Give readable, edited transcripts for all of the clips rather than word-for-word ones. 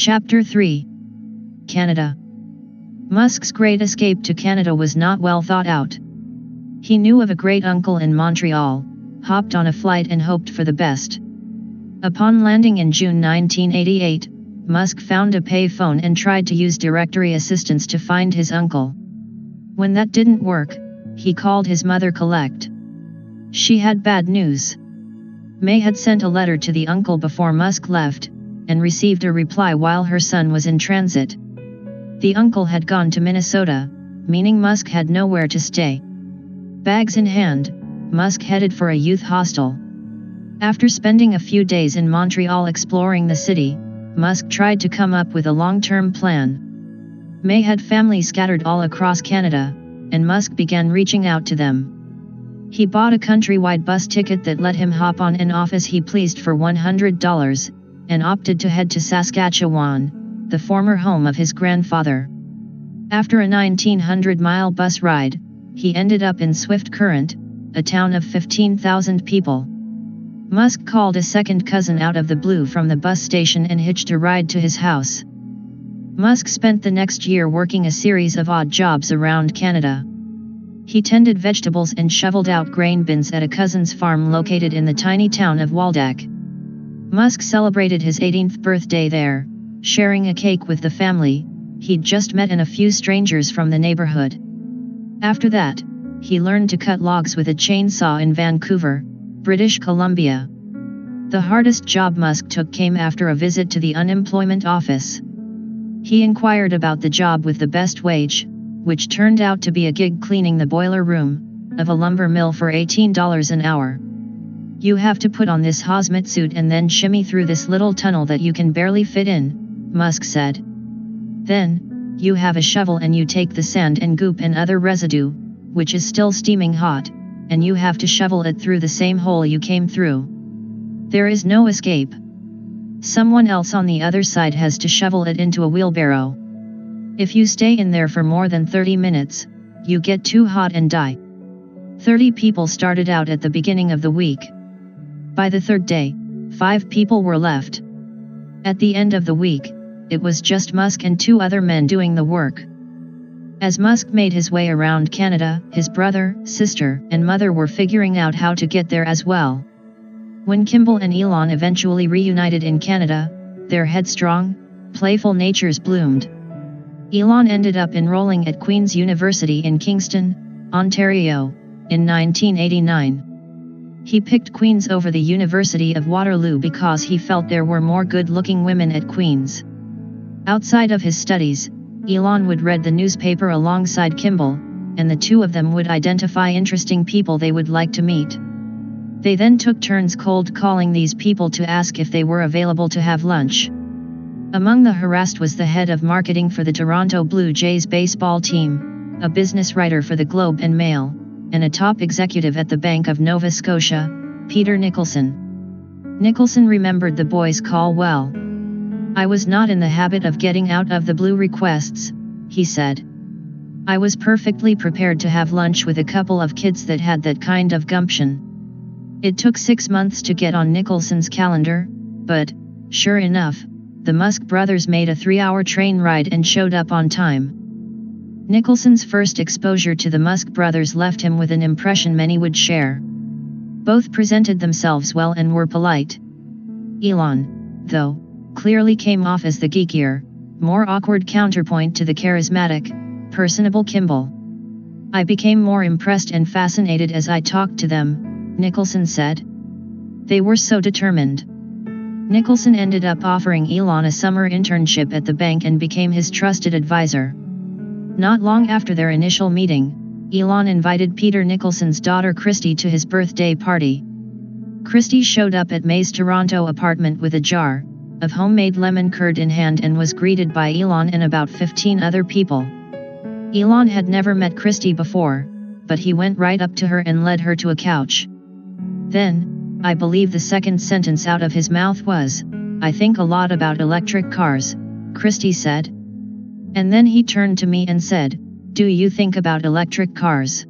Chapter 3. Canada. Musk's great escape to Canada was not well thought out. He knew of a great uncle in Montreal, hopped on a flight and hoped for the best. Upon landing in June 1988, Musk found a pay phone and tried to use directory assistance to find his uncle. When that didn't work, he called his mother Colette. She had bad news. May had sent a letter to the uncle before Musk left, and received a reply while her son was in transit. The uncle had gone to Minnesota, meaning Musk had nowhere to stay. Bags in hand, Musk headed for a youth hostel. After spending a few days in Montreal exploring the city, Musk tried to come up with a long-term plan. May had family scattered all across Canada, and Musk began reaching out to them. He bought a countrywide bus ticket that let him hop on and off as he pleased for $100, and opted to head to Saskatchewan, the former home of his grandfather. After a 1,900-mile bus ride, he ended up in Swift Current, a town of 15,000 people. Musk called a second cousin out of the blue from the bus station and hitched a ride to his house. Musk spent the next year working a series of odd jobs around Canada. He tended vegetables and shoveled out grain bins at a cousin's farm located in the tiny town of Waldeck. Musk celebrated his 18th birthday there, sharing a cake with the family he'd just met and a few strangers from the neighborhood. After that, he learned to cut logs with a chainsaw in Vancouver, British Columbia. The hardest job Musk took came after a visit to the unemployment office. He inquired about the job with the best wage, which turned out to be a gig cleaning the boiler room of a lumber mill for $18 an hour. "You have to put on this hazmat suit and then shimmy through this little tunnel that you can barely fit in," Musk said. "Then, you have a shovel and you take the sand and goop and other residue, which is still steaming hot, and you have to shovel it through the same hole you came through. There is no escape. Someone else on the other side has to shovel it into a wheelbarrow. If you stay in there for more than 30 minutes, you get too hot and die." 30 people started out at the beginning of the week. By the third day, 5 people were left. At the end of the week, it was just Musk and 2 other men doing the work. As Musk made his way around Canada, his brother, sister, and mother were figuring out how to get there as well. When Kimball and Elon eventually reunited in Canada, their headstrong, playful natures bloomed. Elon ended up enrolling at Queen's University in Kingston, Ontario, in 1989. He picked Queen's over the University of Waterloo because he felt there were more good-looking women at Queen's. Outside of his studies, Elon would read the newspaper alongside Kimball, and the two of them would identify interesting people they would like to meet. They then took turns cold calling these people to ask if they were available to have lunch. Among the harassed was the head of marketing for the Toronto Blue Jays baseball team, a business writer for the Globe and Mail, and a top executive at the Bank of Nova Scotia, Peter Nicholson. Nicholson remembered the boys' call well. "I was not in the habit of getting out of the blue requests," he said. "I was perfectly prepared to have lunch with a couple of kids that had that kind of gumption." It took 6 months to get on Nicholson's calendar, but, sure enough, the Musk brothers made a 3-hour train ride and showed up on time. Nicholson's first exposure to the Musk brothers left him with an impression many would share. Both presented themselves well and were polite. Elon, though, clearly came off as the geekier, more awkward counterpoint to the charismatic, personable Kimball. "I became more impressed and fascinated as I talked to them," Nicholson said. "They were so determined." Nicholson ended up offering Elon a summer internship at the bank and became his trusted advisor. Not long after their initial meeting, Elon invited Peter Nicholson's daughter Christy to his birthday party. Christy showed up at May's Toronto apartment with a jar of homemade lemon curd in hand and was greeted by Elon and about 15 other people. Elon had never met Christy before, but he went right up to her and led her to a couch. Then, I believe the second sentence out of his mouth was, "I think a lot about electric cars," Christy said. And then he turned to me and said, "Do you think about electric cars?"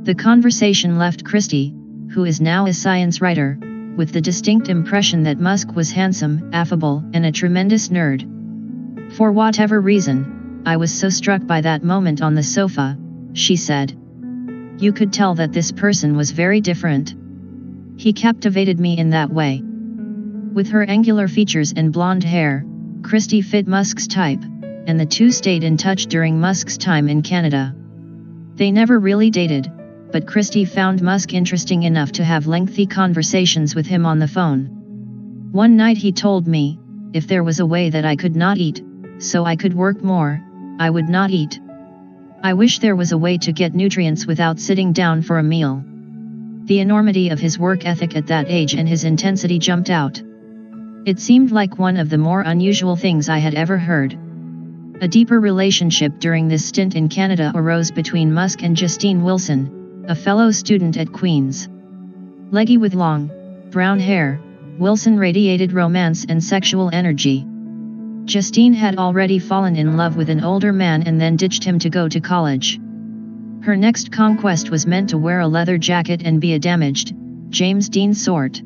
The conversation left Christy, who is now a science writer, with the distinct impression that Musk was handsome, affable, and a tremendous nerd, For whatever reason, I was so struck by that moment on the sofa, she said. You could tell that this person was very different. He captivated me in that way. With her angular features and blonde hair, Christie fit Musk's type, and the two stayed in touch during Musk's time in Canada. They never really dated, but Christie found Musk interesting enough to have lengthy conversations with him on the phone. One night he told me, if there was a way that I could not eat, so I could work more, I would not eat. I wish there was a way to get nutrients without sitting down for a meal. The enormity of his work ethic at that age and his intensity jumped out. It seemed like one of the more unusual things I had ever heard. A deeper relationship during this stint in Canada arose between Musk and Justine Wilson, a fellow student at Queen's. Leggy with long, brown hair, Wilson radiated romance and sexual energy. Justine had already fallen in love with an older man and then ditched him to go to college. Her next conquest was meant to wear a leather jacket and be a damaged, James Dean sort.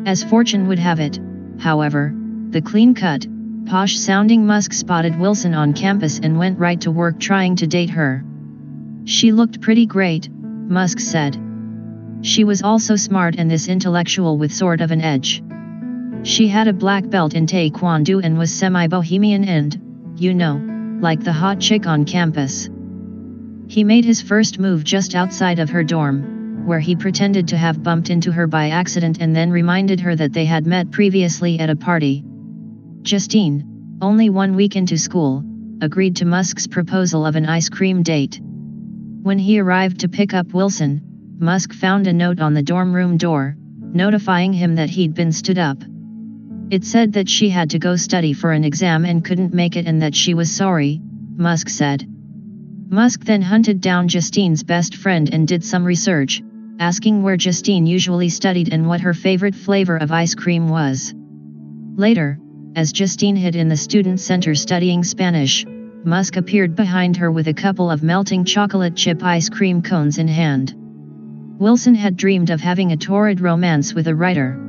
As fortune would have it, however, the clean-cut, posh-sounding Musk spotted Wilson on campus and went right to work trying to date her. She looked pretty great, Musk said. She was also smart and this intellectual with sort of an edge. She had a black belt in Taekwondo and was semi-bohemian and, you know, like the hot chick on campus. He made his first move just outside of her dorm, where he pretended to have bumped into her by accident and then reminded her that they had met previously at a party. Justine, only 1 week into school, agreed to Musk's proposal of an ice cream date. When he arrived to pick up Wilson, Musk found a note on the dorm room door, notifying him that he'd been stood up. It said that she had to go study for an exam and couldn't make it and that she was sorry, Musk said. Musk then hunted down Justine's best friend and did some research, asking where Justine usually studied and what her favorite flavor of ice cream was. Later, as Justine hid in the student center studying Spanish, Musk appeared behind her with a couple of melting chocolate chip ice cream cones in hand. Wilson had dreamed of having a torrid romance with a writer.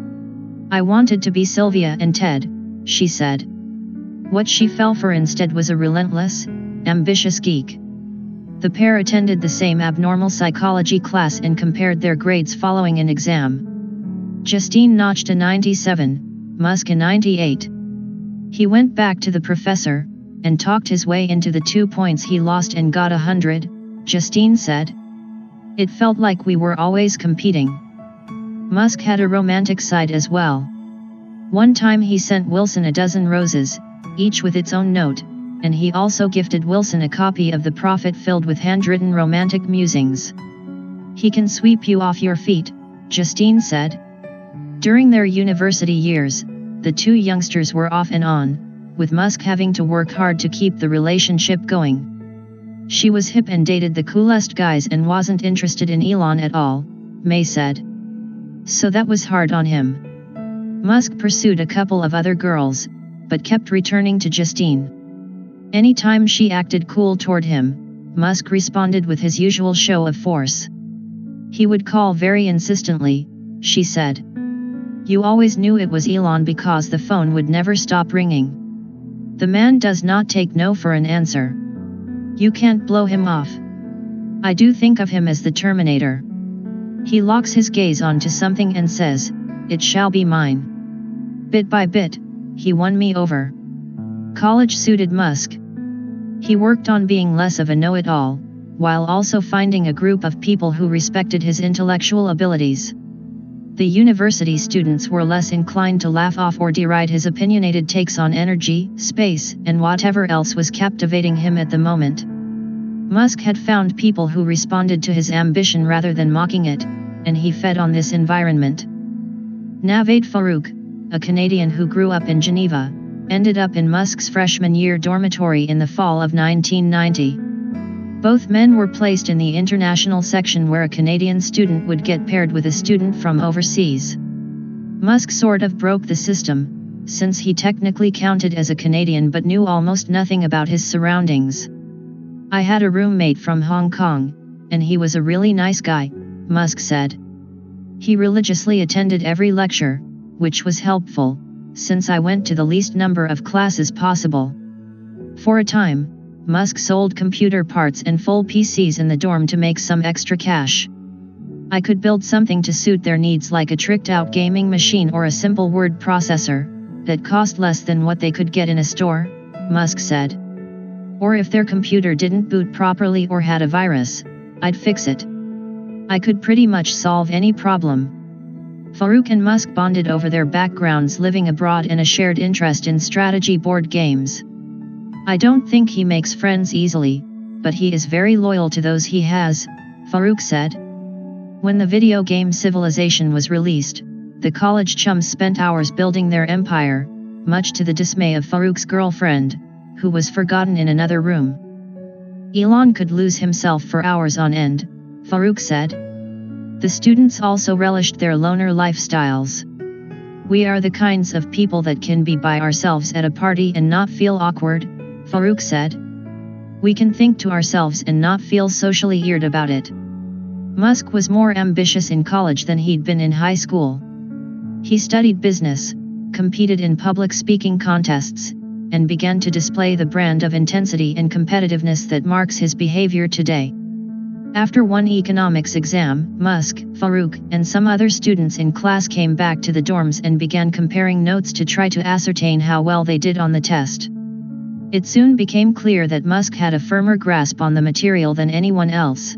I wanted to be Sylvia and Ted, she said. What she fell for instead was a relentless, ambitious geek. The pair attended the same abnormal psychology class and compared their grades following an exam. Justine notched a 97, Musk a 98. He went back to the professor, and talked his way into the 2 points he lost and got 100, Justine said. It felt like we were always competing. Musk had a romantic side as well. One time he sent Wilson a dozen roses, each with its own note, and he also gifted Wilson a copy of The Prophet filled with handwritten romantic musings. He can sweep you off your feet, Justine said. During their university years, the two youngsters were off and on, with Musk having to work hard to keep the relationship going. She was hip and dated the coolest guys and wasn't interested in Elon at all, May said. So that was hard on him. Musk pursued a couple of other girls, but kept returning to Justine. Anytime she acted cool toward him, Musk responded with his usual show of force. He would call very insistently, she said. You always knew it was Elon because the phone would never stop ringing. The man does not take no for an answer. You can't blow him off. I do think of him as the Terminator. He locks his gaze onto something and says, "It shall be mine." Bit by bit, he won me over. College suited Musk. He worked on being less of a know-it-all, while also finding a group of people who respected his intellectual abilities. The university students were less inclined to laugh off or deride his opinionated takes on energy, space, and whatever else was captivating him at the moment. Musk had found people who responded to his ambition rather than mocking it, and he fed on this environment. Navaid Farouk, a Canadian who grew up in Geneva, ended up in Musk's freshman year dormitory in the fall of 1990. Both men were placed in the international section where a Canadian student would get paired with a student from overseas. Musk sort of broke the system, since he technically counted as a Canadian but knew almost nothing about his surroundings. I had a roommate from Hong Kong, and he was a really nice guy, Musk said. He religiously attended every lecture, which was helpful, since I went to the least number of classes possible. For a time, Musk sold computer parts and full PCs in the dorm to make some extra cash. I could build something to suit their needs, like a tricked-out gaming machine or a simple word processor, that cost less than what they could get in a store, Musk said. Or if their computer didn't boot properly or had a virus, I'd fix it. I could pretty much solve any problem. Farouk and Musk bonded over their backgrounds living abroad and a shared interest in strategy board games. I don't think he makes friends easily, but he is very loyal to those he has, Farouk said. When the video game Civilization was released, the college chums spent hours building their empire, much to the dismay of Farouk's girlfriend, who was forgotten in another room. Elon could lose himself for hours on end, Farouk said. The students also relished their loner lifestyles. We are the kinds of people that can be by ourselves at a party and not feel awkward, Farouk said. We can think to ourselves and not feel socially weird about it. Musk was more ambitious in college than he'd been in high school. He studied business, competed in public speaking contests, and began to display the brand of intensity and competitiveness that marks his behavior today. After one economics exam, Musk, Farouk, and some other students in class came back to the dorms and began comparing notes to try to ascertain how well they did on the test. It soon became clear that Musk had a firmer grasp on the material than anyone else.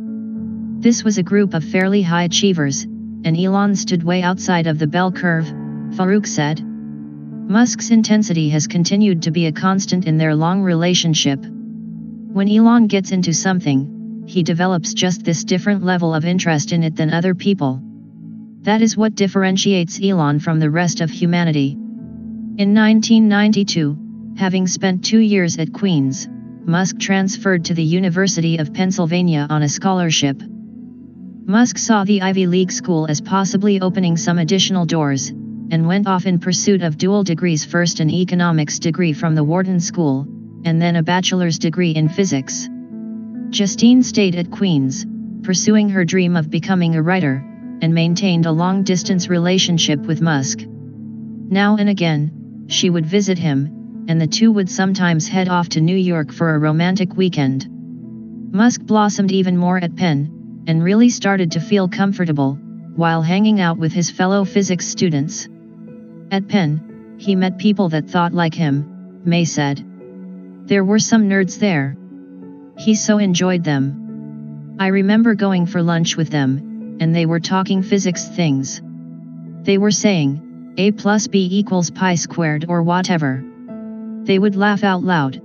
This was a group of fairly high achievers, and Elon stood way outside of the bell curve, Farouk said. Musk's intensity has continued to be a constant in their long relationship. When Elon gets into something, he develops just this different level of interest in it than other people. That is what differentiates Elon from the rest of humanity. In 1992, having spent 2 years at Queen's, Musk transferred to the University of Pennsylvania on a scholarship. Musk saw the Ivy League school as possibly opening some additional doors, and went off in pursuit of dual degrees, first an economics degree from the Wharton School, and then a bachelor's degree in physics. Justine stayed at Queen's, pursuing her dream of becoming a writer, and maintained a long-distance relationship with Musk. Now and again, she would visit him, and the two would sometimes head off to New York for a romantic weekend. Musk blossomed even more at Penn, and really started to feel comfortable, while hanging out with his fellow physics students. At Penn, he met people that thought like him, May said. There were some nerds there. He so enjoyed them. I remember going for lunch with them, and they were talking physics things. They were saying, A plus B equals pi squared or whatever. They would laugh out loud.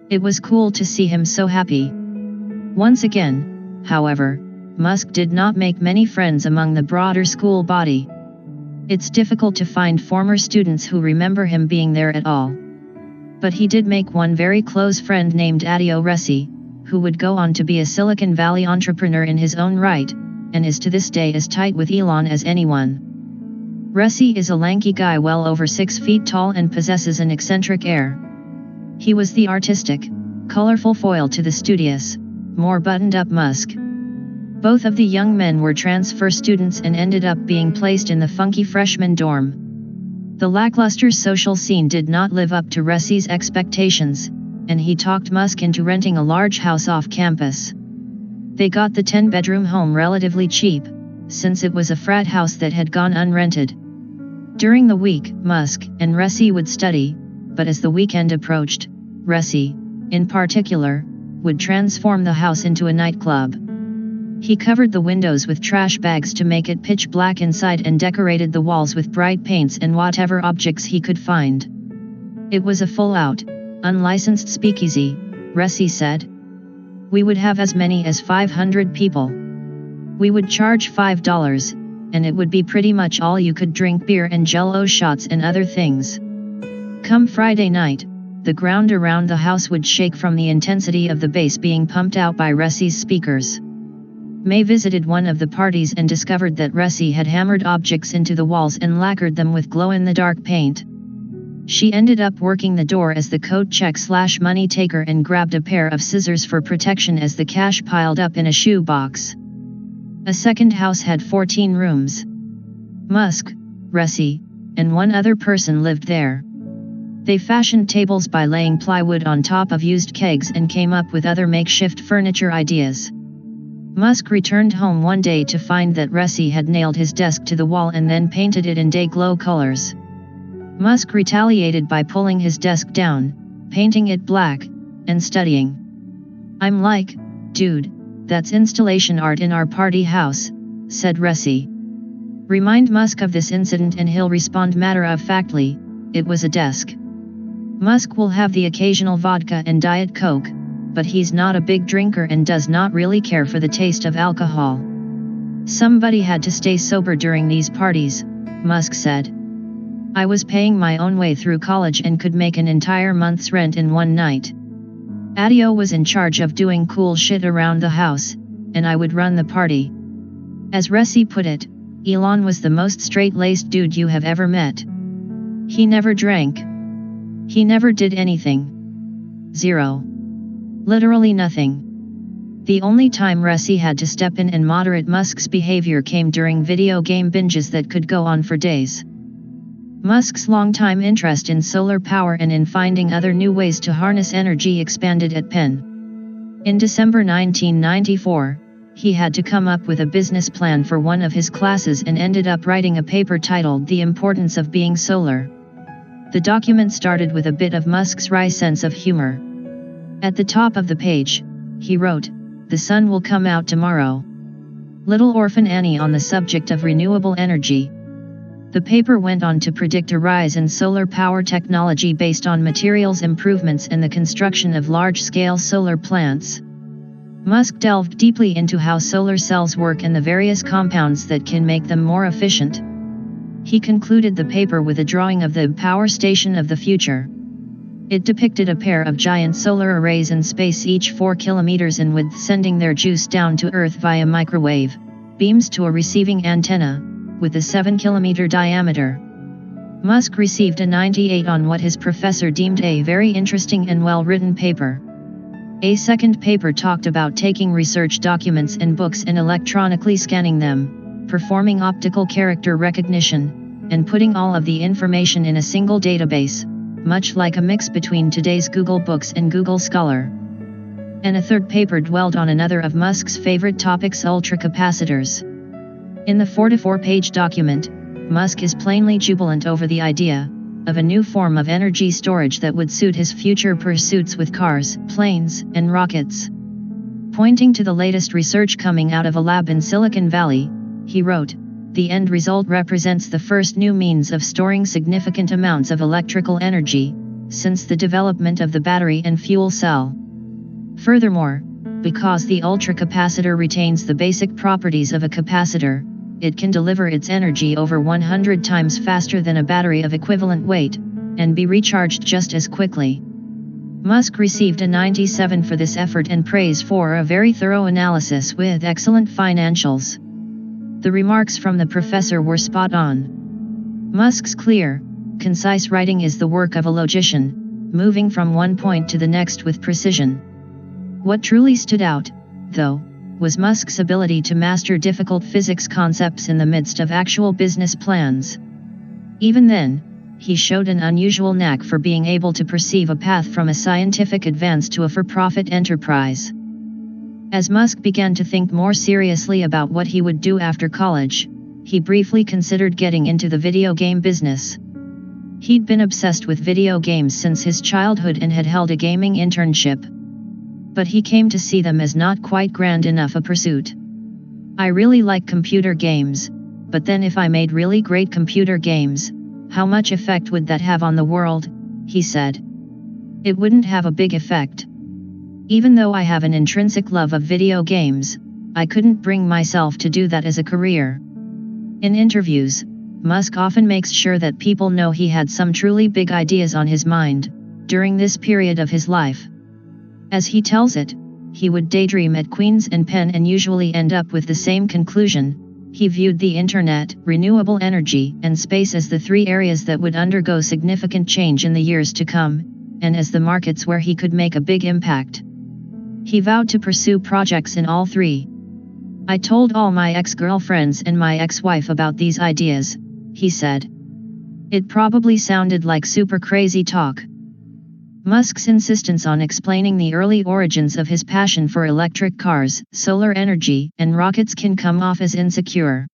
It was cool to see him so happy. Once again, however, Musk did not make many friends among the broader school body. It's difficult to find former students who remember him being there at all. But he did make one very close friend named Adio Resi, who would go on to be a Silicon Valley entrepreneur in his own right, and is to this day as tight with Elon as anyone. Resi is a lanky guy well over 6 feet tall and possesses an eccentric air. He was the artistic, colorful foil to the studious, more buttoned-up Musk. Both of the young men were transfer students and ended up being placed in the funky freshman dorm. The lackluster social scene did not live up to Resi's expectations, and he talked Musk into renting a large house off campus. They got the 10-bedroom home relatively cheap, since it was a frat house that had gone unrented. During the week, Musk and Resi would study, but as the weekend approached, Resi, in particular, would transform the house into a nightclub. He covered the windows with trash bags to make it pitch black inside and decorated the walls with bright paints and whatever objects he could find. It was a full-out, unlicensed speakeasy, Resi said. We would have as many as 500 people. We would charge $5, and it would be pretty much all you could drink, beer and Jell-O shots and other things. Come Friday night, the ground around the house would shake from the intensity of the bass being pumped out by Resi's speakers. May visited one of the parties and discovered that Resi had hammered objects into the walls and lacquered them with glow-in-the-dark paint. She ended up working the door as the coat check/money taker and grabbed a pair of scissors for protection as the cash piled up in a shoe box. A second house had 14 rooms. Musk, Resi, and one other person lived there. They fashioned tables by laying plywood on top of used kegs and came up with other makeshift furniture ideas. Musk returned home one day to find that Resi had nailed his desk to the wall and then painted it in day-glow colors. Musk retaliated by pulling his desk down, painting it black, and studying. "I'm like, dude, that's installation art in our party house," said Resi. Remind Musk of this incident and he'll respond matter-of-factly, "It was a desk." Musk will have the occasional vodka and Diet Coke, but he's not a big drinker and does not really care for the taste of alcohol. "Somebody had to stay sober during these parties," Musk said. "I was paying my own way through college and could make an entire month's rent in one night. Adio was in charge of doing cool shit around the house, and I would run the party." As Resi put it, Elon was the most straight-laced dude you have ever met. He never drank. He never did anything. Zero. Literally nothing. The only time Resi had to step in and moderate Musk's behavior came during video game binges that could go on for days. Musk's longtime interest in solar power and in finding other new ways to harness energy expanded at Penn. In December 1994, he had to come up with a business plan for one of his classes and ended up writing a paper titled "The Importance of Being Solar." The document started with a bit of Musk's wry sense of humor. At the top of the page, he wrote, "The sun will come out tomorrow. Little Orphan Annie" on the subject of renewable energy. The paper went on to predict a rise in solar power technology based on materials improvements and the construction of large-scale solar plants. Musk delved deeply into how solar cells work and the various compounds that can make them more efficient. He concluded the paper with a drawing of the power station of the future. It depicted a pair of giant solar arrays in space, each 4 kilometers in width, sending their juice down to Earth via microwave beams to a receiving antenna, with a 7-kilometer diameter. Musk received a 98 on what his professor deemed a very interesting and well-written paper. A second paper talked about taking research documents and books and electronically scanning them, performing optical character recognition, and putting all of the information in a single database, much like a mix between today's Google Books and Google Scholar. And a third paper dwelled on another of Musk's favorite topics, ultracapacitors. In the 44-page document, Musk is plainly jubilant over the idea of a new form of energy storage that would suit his future pursuits with cars, planes, and rockets. Pointing to the latest research coming out of a lab in Silicon Valley, he wrote, "The end result represents the first new means of storing significant amounts of electrical energy since the development of the battery and fuel cell." Furthermore, because the ultracapacitor retains the basic properties of a capacitor, it can deliver its energy over 100 times faster than a battery of equivalent weight, and be recharged just as quickly. Musk received a 97 for this effort and praise for a very thorough analysis with excellent financials. The remarks from the professor were spot on. Musk's clear, concise writing is the work of a logician, moving from one point to the next with precision. What truly stood out, though, was Musk's ability to master difficult physics concepts in the midst of actual business plans. Even then, he showed an unusual knack for being able to perceive a path from a scientific advance to a for-profit enterprise. As Musk began to think more seriously about what he would do after college, he briefly considered getting into the video game business. He'd been obsessed with video games since his childhood and had held a gaming internship. But he came to see them as not quite grand enough a pursuit. "I really like computer games, but then if I made really great computer games, how much effect would that have on the world?" he said. "It wouldn't have a big effect. Even though I have an intrinsic love of video games, I couldn't bring myself to do that as a career." In interviews, Musk often makes sure that people know he had some truly big ideas on his mind during this period of his life. As he tells it, he would daydream at Queen's and Penn and usually end up with the same conclusion. He viewed the internet, renewable energy, and space as the three areas that would undergo significant change in the years to come, and as the markets where he could make a big impact. He vowed to pursue projects in all three. "I told all my ex-girlfriends and my ex-wife about these ideas," he said. It probably sounded like super crazy talk. Musk's insistence on explaining the early origins of his passion for electric cars, solar energy, and rockets can come off as insecure.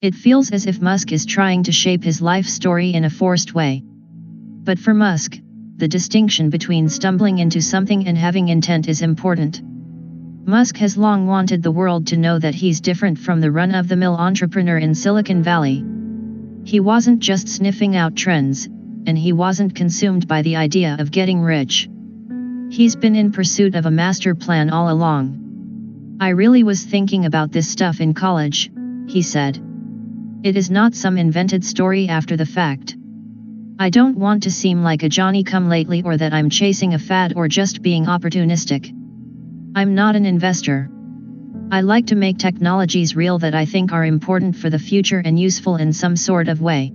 It feels as if Musk is trying to shape his life story in a forced way. But for Musk, the distinction between stumbling into something and having intent is important. Musk has long wanted the world to know that he's different from the run-of-the-mill entrepreneur in Silicon Valley. He wasn't just sniffing out trends, and he wasn't consumed by the idea of getting rich. He's been in pursuit of a master plan all along. I really was thinking about this stuff in college, he said. It is not some invented story after the fact. I don't want to seem like a Johnny-come-lately or that I'm chasing a fad or just being opportunistic. I'm not an investor. I like to make technologies real that I think are important for the future and useful in some sort of way.